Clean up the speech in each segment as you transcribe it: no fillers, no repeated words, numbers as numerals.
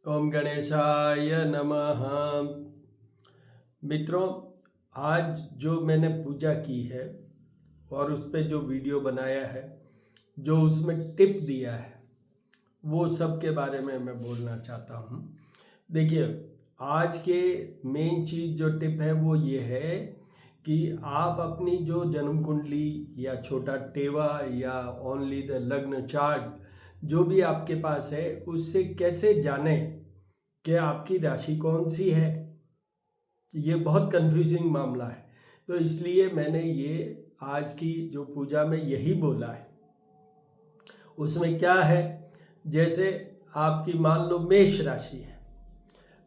ओम गणेशाय नमः। मित्रों, आज जो मैंने पूजा की है और उस पे जो वीडियो बनाया है, जो उसमें टिप दिया है, वो सब के बारे में मैं बोलना चाहता हूँ। देखिए, आज के मेन चीज़ जो टिप है वो ये है कि आप अपनी जो जन्म कुंडली या छोटा टेवा या ओनली द लग्न चार्ट जो भी आपके पास है, उससे कैसे जानें कि आपकी राशि कौन सी है। ये बहुत कंफ्यूजिंग मामला है, तो इसलिए मैंने ये आज की जो पूजा में यही बोला है। उसमें क्या है, जैसे आपकी मान लो मेष राशि है।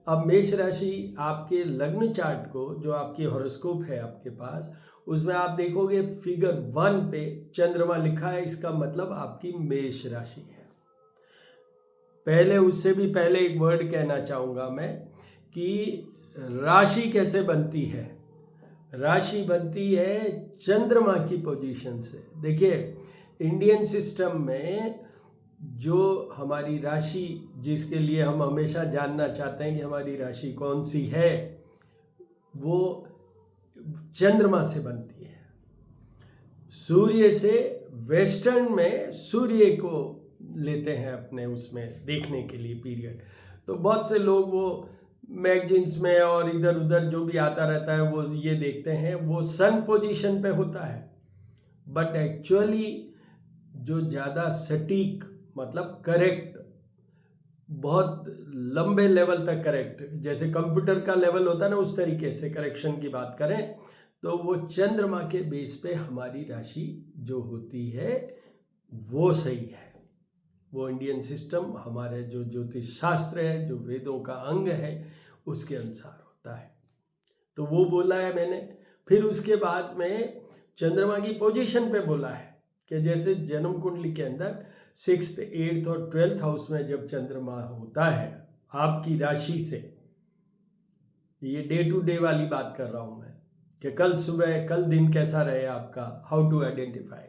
अब मेष राशि आपके लग्न चार्ट को, जो आपकी हॉरोस्कोप है आपके पास, उसमें आप देखोगे फिगर 1 पे चंद्रमा लिखा है। इसका मतलब आपकी मेष राशि है। पहले उससे भी पहले एक वर्ड कहना चाहूँगा मैं कि राशि कैसे बनती है। राशि बनती है चंद्रमा की पोजीशन से। देखिए, इंडियन सिस्टम में जो हमारी राशि, जिसके लिए हम हमेशा जानना चाहते हैं कि हमारी राशि कौन सी है, वो चंद्रमा से बनती है। सूर्य से वेस्टर्न में सूर्य को लेते हैं अपने उसमें देखने के लिए पीरियड। तो बहुत से लोग वो मैगजीन्स में और इधर उधर जो भी आता रहता है वो ये देखते हैं, वो सन पोजीशन पे होता है। बट एक्चुअली जो ज़्यादा सटीक, मतलब करेक्ट, बहुत लंबे लेवल तक करेक्ट, जैसे कंप्यूटर का लेवल होता है ना, उस तरीके से करेक्शन की बात करें तो वो चंद्रमा के बेस पे हमारी राशि जो होती है वो सही है। वो इंडियन सिस्टम, हमारे जो ज्योतिष शास्त्र है, जो वेदों का अंग है, उसके अनुसार होता है। तो वो बोला है मैंने। फिर उसके बाद में चंद्रमा की पोजीशन पे बोला है कि जैसे जन्म कुंडली के अंदर 6th, 8th और 12th हाउस में जब चंद्रमा होता है आपकी राशि से, ये डे टू डे वाली बात कर रहा हूँ मैं कि कल सुबह, कल दिन कैसा रहे आपका, हाउ टू आइडेंटिफाई।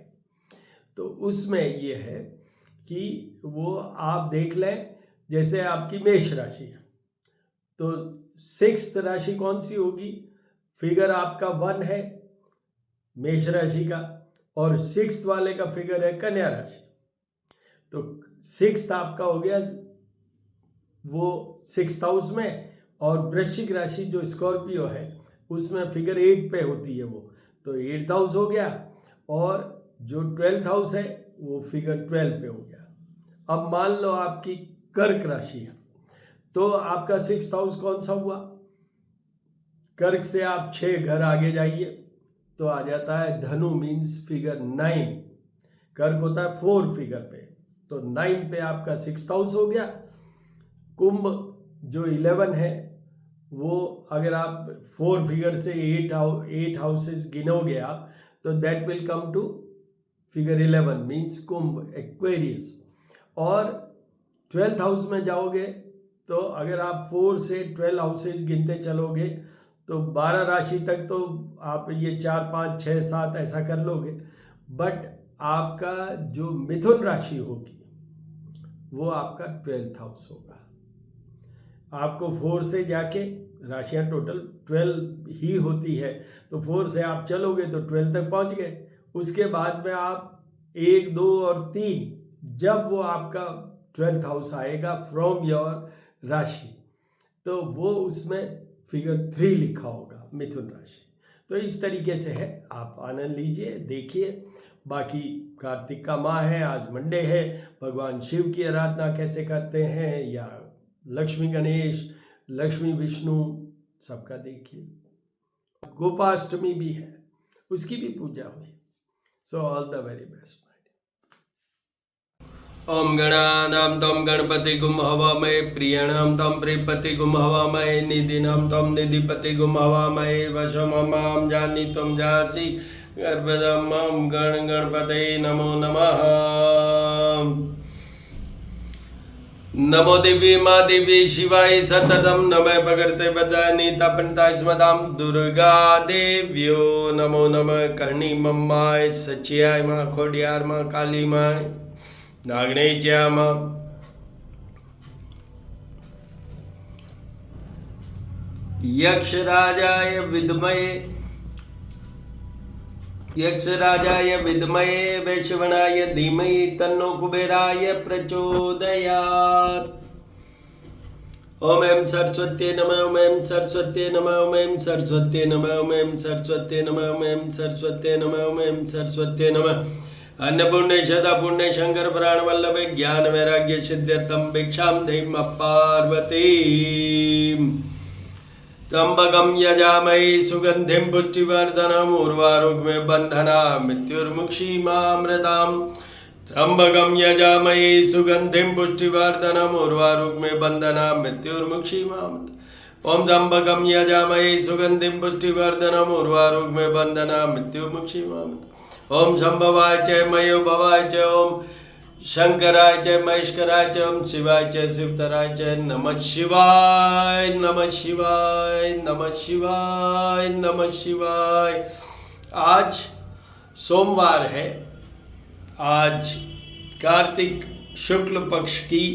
तो उसमें ये है कि वो आप देख लें, जैसे आपकी मेष राशि है तो 6th राशि कौन सी होगी। फिगर आपका 1 है मेष राशि का, और 6th वाले का फिगर है कन्या राशि। तो 6th आपका हो गया वो 6th हाउस में, और वृश्चिक राशि जो स्कॉर्पियो है उसमें फिगर 8 पे होती है वो, तो 8th हाउस हो गया। और जो 12th हाउस है वो फिगर 12 पे हो गया। अब मान लो आपकी कर्क राशि है, तो आपका 6th हाउस कौन सा हुआ। कर्क से आप 6 घर आगे जाइए तो आ जाता है धनु, मीन्स फिगर 9। कर्क होता है 4 फिगर पे, तो 9 पे आपका 6th हाउस हो गया। कुंभ जो 11 है, वो अगर आप 4 फिगर से 8 हाउसेस गिनोगे आप, तो that will come to figure 11, means कुंभ, एक्वेरियस। और 12th हाउस में जाओगे तो अगर आप 4 से 12 हाउसेज गिनते चलोगे तो 12 राशि तक तो आप ये 4, 5, 6, 7 ऐसा कर लोगे। बट आपका जो मिथुन राशि होगी वो आपका 12th हाउस होगा। आपको 4 से जाके, राशियां टोटल 12 ही होती है, तो 4 से आप चलोगे तो 12 तक पहुंच गए। उसके बाद में आप 1, 2 और 3, जब वो आपका 12th हाउस आएगा फ्रॉम योर राशि, तो वो उसमें फिगर 3 लिखा होगा, मिथुन राशि। तो इस तरीके से है, आप आनंद लीजिए, देखिए। बाकी कार्तिक का माह है, आज मंडे है, भगवान शिव की आराधना कैसे करते हैं, या लक्ष्मी गणेश, लक्ष्मी विष्णु, सबका देखिए। गोपाष्टमी भी है, उसकी भी पूजा हुई। So all the very best. ओम गणानां त्वं गणपतिगुं हवामहे, प्रियाणां त्वं प्रियपतिगुं हवामहे, निधिनां त्वं निधिपतिगुं हवामहे, वशममां जानी त्वं जासि, गर्भदं मम गणपतये नमो नमः। नमो दिव्य माँ दिव्य शिवाय सततम, नमः भगवते वदानि तपन्ता स्मतां दुर्गा देव्यो, नमो नमः कर्णी मम्माय, सच्याय माँ, खोडियार माँ, काली माँ, नागणेच्या माँ। यक्षराजाय विद्महे वैश्रवणाय धीमहि तन्नो कुबेराय प्रचोदयात्। ओम ऐं सरस्वत्यै नमः। ओम ऐं सरस्वत्यै नमः। ओम ऐं सरस्वत्यै नमः। ओम ऐं सरस्वत्यै नमः। ओम ऐं सरस्वत्यै नमः। ओम ऐं सरस्वत्यै नमः। अन्नपूर्णे सदापूर्णे शंकर प्राण वल्लभे ज्ञान वैराग्य सिद्ध्यर्थम भिक्षां देहि पार्वती। त्र्यंबकं यजामहे सुगंधिं पुष्टिवर्धनम् उर्वारुकमेव बन्धनात् मृत्युर्मुक्षीमामृताम्। त्र्यंबकं यजामहे सुगंधिं पुष्टिवर्धनम् उर्वारुकमेव बन्धनात् मृत्युर्मुक्षीमामृताम्। ओम त्र्यंबकं यजामहे सुगंधिं पुष्टिवर्धनम् उर्वारुकमेव बन्धनात् मृत्युर्मुक्षीमामृताम्। ओम संभवाय च मयो भवाय च ओम शंकराय च महेश्वराय च ओम शिवाय च शिवतराय च नमः शिवाय नमः शिवाय नमः शिवाय नमः शिवाय। आज सोमवार है। आज कार्तिक शुक्ल पक्ष की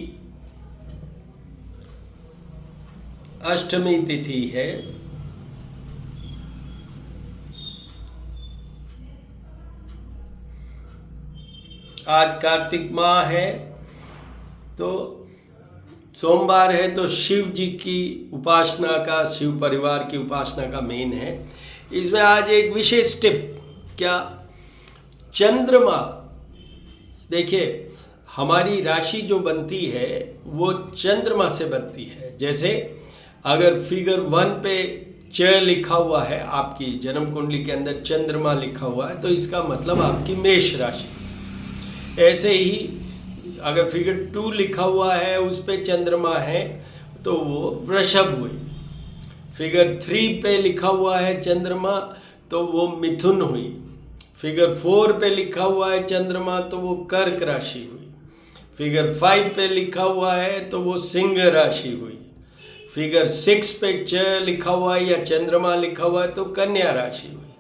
अष्टमी तिथि है। आज कार्तिक माह है, तो सोमवार है, तो शिव जी की उपासना का, शिव परिवार की उपासना का मेन है। इसमें आज एक विशेष टिप, क्या चंद्रमा, देखिए हमारी राशि जो बनती है वो चंद्रमा से बनती है। जैसे अगर फिगर 1 पे च लिखा हुआ है, आपकी जन्म कुंडली के अंदर चंद्रमा लिखा हुआ है, तो इसका मतलब आपकी मेष राशि। ऐसे ही अगर फिगर 2 लिखा हुआ है, उस पे चंद्रमा है, तो वो वृषभ हुई। फिगर 3 पे लिखा हुआ है चंद्रमा, तो वो मिथुन हुई। फिगर 4 पे लिखा हुआ है चंद्रमा, तो वो कर्क राशि हुई। फिगर 5 पे लिखा हुआ है तो वो सिंह राशि हुई। फिगर 6 पे च लिखा हुआ है या चंद्रमा लिखा हुआ है तो कन्या राशि हुई।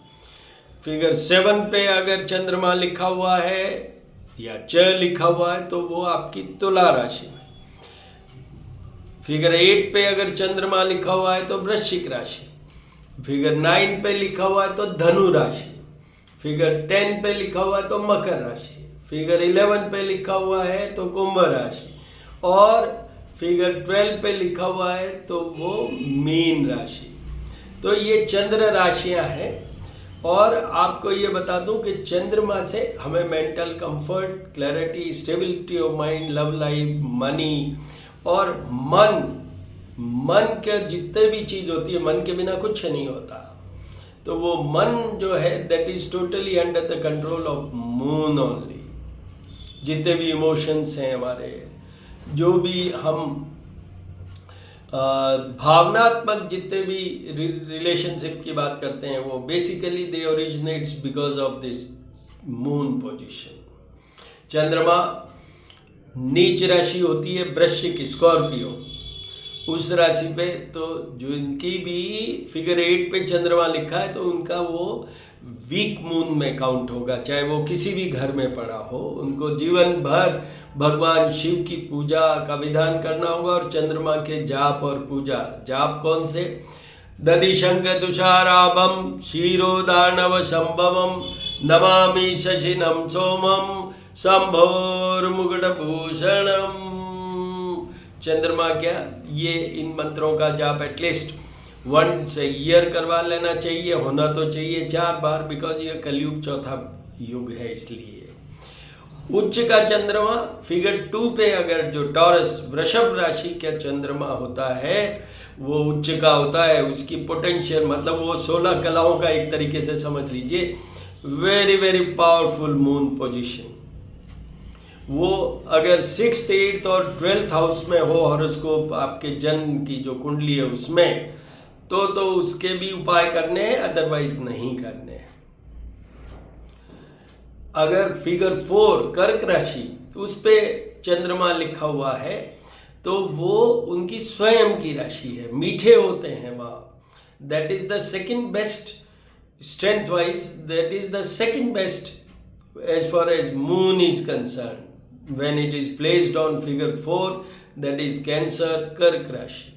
फिगर 7 पे अगर चंद्रमा लिखा हुआ है या च लिखा हुआ है तो वो आपकी तुला राशि है। फिगर 8 पे अगर चंद्रमा लिखा हुआ है तो वृश्चिक राशि। फिगर 9 पे लिखा हुआ है तो धनु राशि। फिगर 10 पे लिखा हुआ है तो मकर राशि। फिगर 11 पे लिखा हुआ है तो कुंभ राशि। और फिगर 12 पे लिखा हुआ है तो वो मीन राशि। तो ये चंद्र राशियां हैं। और आपको ये बता दूं कि चंद्रमा से हमें mental comfort, clarity, stability of mind, love life, money और मन के जितने भी चीज़ होती है, मन के बिना कुछ नहीं होता। तो वो मन जो है that is totally under the control of moon only. जितने भी इमोशंस हैं हमारे, जो भी हम भावनात्मक जितने भी रिलेशनशिप की बात करते हैं, वो basically they originates because of this moon position. चंद्रमा नीच राशि होती है वृश्चिक, स्कॉर्पियो, उस राशि पे, तो जो इनकी भी फिगर 8 पे चंद्रमा लिखा है तो उनका वो वीक मून में काउंट होगा, चाहे वो किसी भी घर में पड़ा हो। उनको जीवन भर भगवान शिव की पूजा का विधान करना होगा और चंद्रमा के जाप और पूजा। जाप कौन से? दधिशंक तुषाराभम क्षीरोदानव संभवम नमामि शशिनम सोमम शंभोर्मुकुटभूषणम। चंद्रमा क्या, ये इन मंत्रों का जाप एटलीस्ट वंस ए ईयर करवा लेना चाहिए, होना तो चाहिए 4 बार, बिकॉज ये कलयुग चौथा युग है। इसलिए उच्च का चंद्रमा फिगर 2 पे अगर जो टॉरस वृषभ राशि का चंद्रमा होता है वो उच्च का होता है। उसकी पोटेंशियल मतलब वो 16 कलाओं का एक तरीके से समझ लीजिए, very very powerful moon position. वो अगर 6th, 8th और 12th हाउस में हो हॉरोस्कोप आपके जन्म की जो कुंडली है उसमें, तो उसके भी उपाय करने हैं, अदरवाइज नहीं करने हैं। अगर फिगर 4 कर्क राशि उस पे चंद्रमा लिखा हुआ है तो वो उनकी स्वयं की राशि है, मीठे होते हैं वहाँ। That is the second best strength wise, that is the second best as far as moon is concern when it is placed on figure 4, that is cancer कर्क राशि।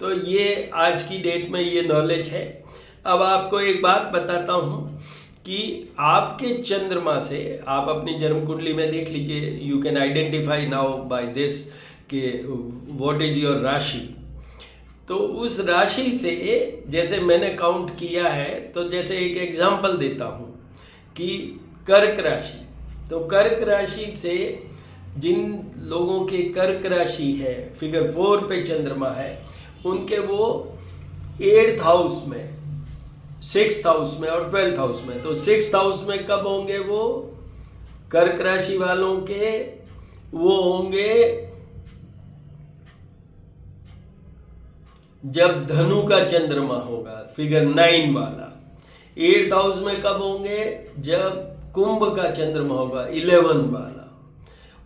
तो ये आज की डेट में ये नॉलेज है। अब आपको एक बात बताता हूँ कि आपके चंद्रमा से आप अपनी जन्म कुंडली में देख लीजिए, you can identify now by this कि व्हाट इज योर राशि। तो उस राशि से जैसे मैंने काउंट किया है, तो जैसे एक एग्जांपल देता हूँ कि कर्क राशि, तो कर्क राशि से जिन लोगों के कर्क राशि है, फिगर 4 पे चंद्रमा है, उनके वो 8th हाउस में, 6th हाउस में और 12th हाउस में। तो 6th हाउस में कब होंगे वो कर्क राशि वालों के? वो होंगे जब धनु का चंद्रमा होगा, फिगर 9 वाला। 8th हाउस में कब होंगे? जब कुंभ का चंद्रमा होगा, 11 वाला।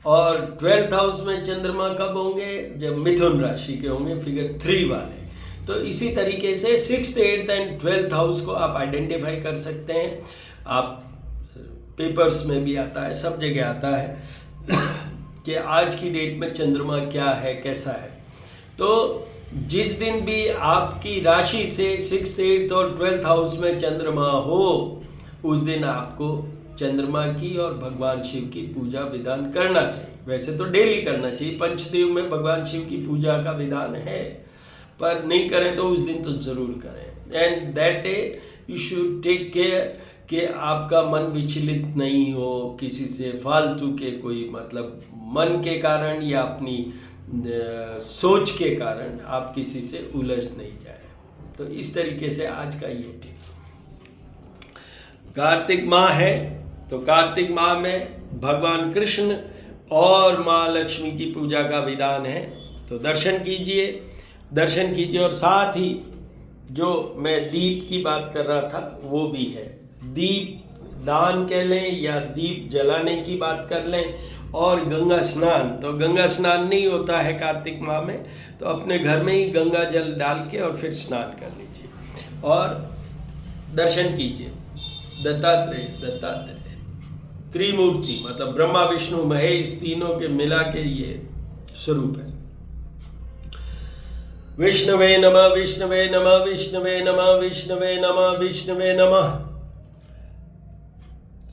और 12th हाउस में चंद्रमा कब होंगे? जब मिथुन राशि के होंगे, फिगर 3 वाले। तो इसी तरीके से 6th, 8th and 12th house को आप आइडेंटिफाई कर सकते हैं। आप पेपर्स में भी आता है, सब जगह आता है कि आज की डेट में चंद्रमा क्या है, कैसा है। तो जिस दिन भी आपकी राशि से 6th, 8th और 12th हाउस में चंद्रमा हो, उस दिन आपको चंद्रमा की और भगवान शिव की पूजा विधान करना चाहिए। वैसे तो डेली करना चाहिए, पंचदेव में भगवान शिव की पूजा का विधान है, पर नहीं करें तो उस दिन तो ज़रूर करें। And that day you should take care कि आपका मन विचलित नहीं हो किसी से फालतू के, कोई मतलब मन के कारण या अपनी सोच के कारण आप किसी से उलझ नहीं जाए। तो इस तरीके से आज का ये टिप। कार्तिक माह है, तो कार्तिक माह में भगवान कृष्ण और माँ लक्ष्मी की पूजा का विधान है। तो दर्शन कीजिए और साथ ही जो मैं दीप की बात कर रहा था वो भी है। दीप दान कह लें या दीप जलाने की बात कर लें। और गंगा स्नान, तो गंगा स्नान नहीं होता है कार्तिक माह में, तो अपने घर में ही गंगा जल डाल के और फिर स्नान कर लीजिए और दर्शन कीजिए। दत्तात्रेय त्रिमूर्ति, मतलब ब्रह्मा विष्णु महेश तीनों के मिला के ये स्वरूप है। विष्णवे नमः, विष्णवे नमः, विष्णवे नमः, विष्णवे नमः, विष्णवे नमः।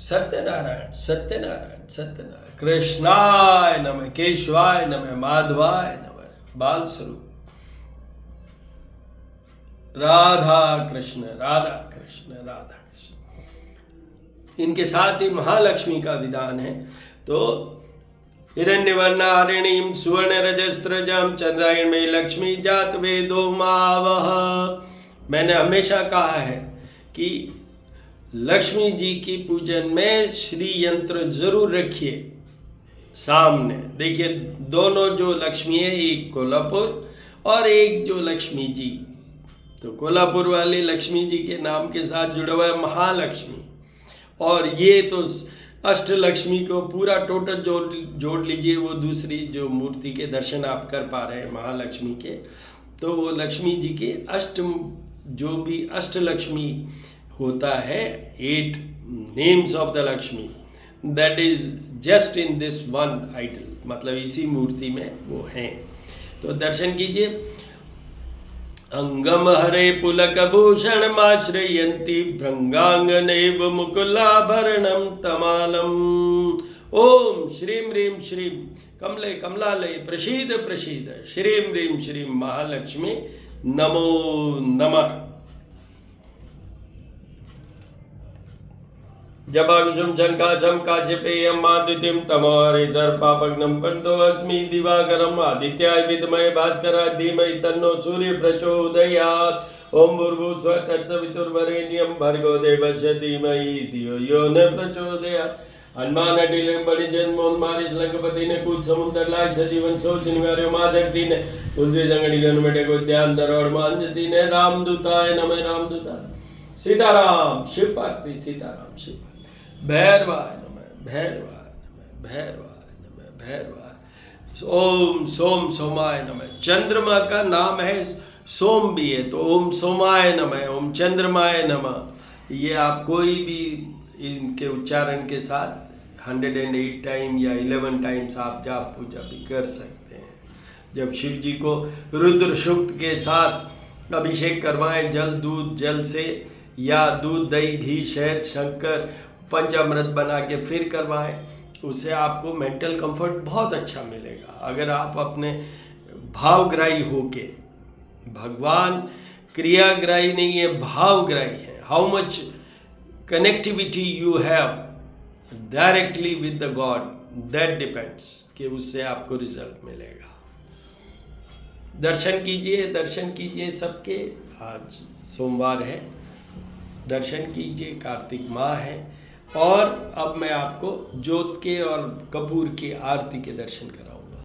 सत्यनारायण सत्यनारायण सत्यनारायण। कृष्णाय नमः, केशवाय नमः, माधवाय नमः। बाल स्वरूप राधा कृष्ण राधा कृष्ण राधा कृष्ण। इनके साथ ही महालक्ष्मी का विधान है। तो हिरण्यवर्णा हरिणीं सुवर्ण रजस्त्रजं चंद्रायण में लक्ष्मी जात वेदो मावह। मैंने हमेशा कहा है कि लक्ष्मी जी की पूजन में श्री यंत्र जरूर रखिए सामने। देखिए दोनों जो लक्ष्मी है, एक कोल्हापुर और एक जो लक्ष्मी जी, तो कोल्हापुर वाली लक्ष्मी जी के नाम के साथ जुड़ा हुआ है महालक्ष्मी, और ये तो अष्टलक्ष्मी को पूरा टोटल जोड़ लीजिए, वो दूसरी जो मूर्ति के दर्शन आप कर पा रहे हैं महालक्ष्मी के, तो वो लक्ष्मी जी के जो भी अष्टलक्ष्मी होता है, 8 names of the Lakshmi, that is just in this one idol, मतलब इसी मूर्ति में वो हैं। तो दर्शन कीजिए। अंगम हरे पुलक भूषण माश्रयन्ति भृंगांगनेव मुकुलाभरणं तमालम। ओम श्रीं ह्रीं श्रीं कमले कमलालय प्रसीद प्रसीद श्रीं ह्रीं श्रीं महालक्ष्मी नमो नमः। जपाकुसुम शंकाशं काश्यपेयं माद्युतिं तमोहरे सर्पापघ्नं पंतो अस्मि दिवाकरम् आदित्याय विद्महे भास्कराय धीमहि तन्नो सूर्य प्रचोदयात्। ओम भूर्भुवस्सुवः तत्सवितुर्वरेण्यं भर्गो देवस्य धीमहि धियो यो न प्रचोदयात्। हनुमान अडिलं बड़े जन्मोन मारिश लंकपति ने कूद समुद्र लाय सजीवन सोच निवार्य मां शक्ति ने तुलसी संगड़ी गण बेटे को ध्यान दरोड़ मांजती ने रामदूताय नमः रामदूताय। सीताराम शिव पार्वती सीताराम शिव भैरवाय नमः भैरवाय नमः भैरवाय नमः भैरवाय। ओम सोम सोमाय नमः। चंद्रमा का नाम है सोम भी है, तो ओम सोमाय नमः, ओम चंद्रमाय नमः। ये आप कोई भी इनके उच्चारण के साथ 108 टाइम या 11 टाइम्स आप जाप पूजा भी कर सकते हैं। जब शिव जी को रुद्र सूक्त के साथ अभिषेक करवाएं, जल दूध जल से, या दूध दही घी शहद शंकर पंचामृत बना के फिर करवाएं, उससे आपको मेंटल कंफर्ट बहुत अच्छा मिलेगा। अगर आप अपने भावग्राही होके, भगवान क्रियाग्राही नहीं है, भावग्राही है, how much connectivity you have directly with the God, that depends, कि उससे आपको रिजल्ट मिलेगा। दर्शन कीजिए सबके। आज सोमवार है, दर्शन कीजिए, कार्तिक माह है। और अब मैं आपको जोत के और कपूर की आरती के दर्शन कराऊंगा।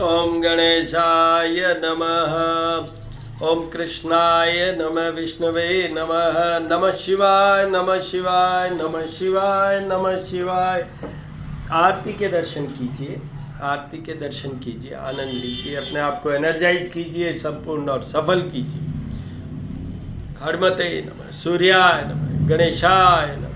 ओम गणेशाय नमः, ओम कृष्णाय नमः, विष्णवे नमः, नमः शिवाय नमः शिवाय नमः शिवाय नमः शिवाय। आरती के दर्शन कीजिए, आरती के दर्शन कीजिए, आनंद लीजिए, अपने आप को एनर्जाइज कीजिए, संपूर्ण और सफल कीजिए। हनुमते नमः, सूर्याय नमः, गणेशाय नमः।